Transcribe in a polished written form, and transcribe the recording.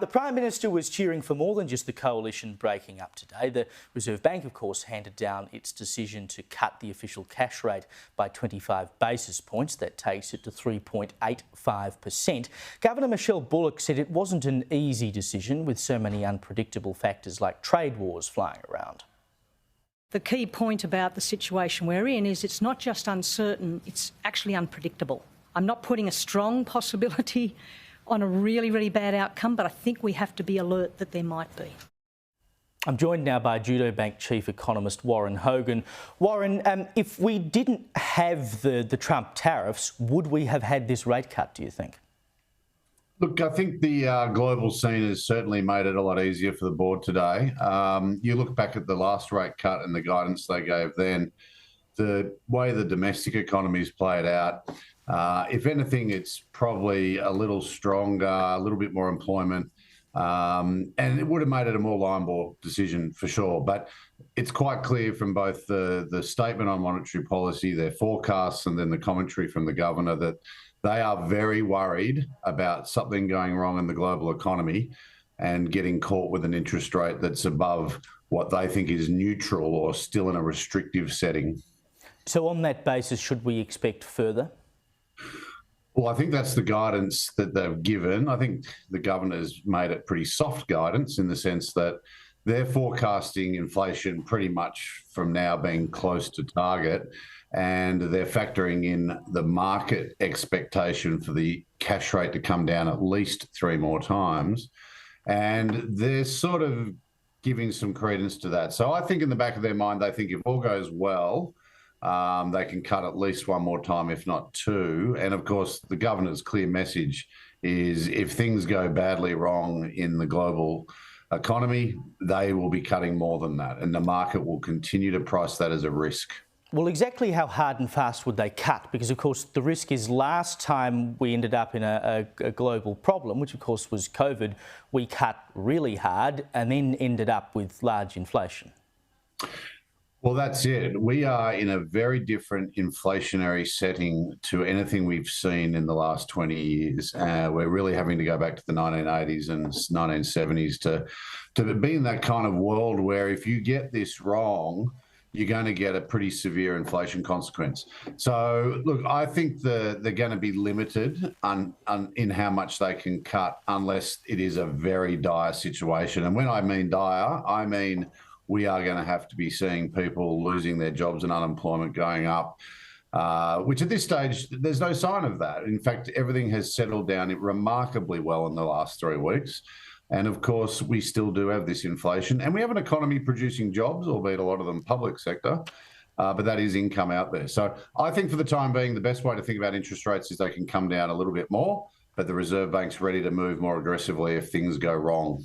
The Prime Minister was cheering for more than just the coalition breaking up today. The Reserve Bank, of course, handed down its decision to cut the official cash rate by 25 basis points. That takes it to 3.85%. Governor Michelle Bullock said it wasn't an easy decision with so many unpredictable factors like trade wars flying around. The key point about the situation we're in is it's not just uncertain, it's actually unpredictable. I'm not putting a strong possibility on a really, really bad outcome, but I think we have to be alert that there might be. I'm joined now by Judo Bank Chief Economist Warren Hogan. Warren, if we didn't have the Trump tariffs, would we have had this rate cut, do you think? Look, I think the global scene has certainly made it a lot easier for the board today. You look back at the last rate cut and the guidance they gave then, the way the domestic economy's played out, if anything, it's probably a little stronger, a little bit more employment, and it would have made it a more line-ball decision for sure. But it's quite clear from both the statement on monetary policy, their forecasts, and then the commentary from the governor that they are very worried about something going wrong in the global economy and getting caught with an interest rate that's above what they think is neutral or still in a restrictive setting. So on that basis, should we expect further? Well, I think that's the guidance that they've given. I think the governor's made it pretty soft guidance in the sense that they're forecasting inflation pretty much from now being close to target, and they're factoring in the market expectation for the cash rate to come down at least 3 more times. And they're sort of giving some credence to that. So I think in the back of their mind, they think if all goes well, they can cut at least 1 more time, if not 2. And of course, the governor's clear message is if things go badly wrong in the global economy, they will be cutting more than that. And the market will continue to price that as a risk. Well, exactly how hard and fast would they cut? Because, of course, the risk is last time we ended up in a global problem, which, of course, was COVID, we cut really hard and then ended up with large inflation. Well, that's it. We are in a very different inflationary setting to anything we've seen in the last 20 years. We're really having to go back to the 1980s and 1970s to be in that kind of world where if you get this wrong, you're going to get a pretty severe inflation consequence. So, look, I think they're going to be limited in how much they can cut unless it is a very dire situation. And when I mean dire, I mean we are going to have to be seeing people losing their jobs and unemployment going up, which at this stage, there's no sign of that. In fact, everything has settled down remarkably well in the last 3 weeks. And of course, we still do have this inflation and we have an economy producing jobs, albeit a lot of them public sector, but that is income out there. So I think for the time being, the best way to think about interest rates is they can come down a little bit more, but the Reserve Bank's ready to move more aggressively if things go wrong.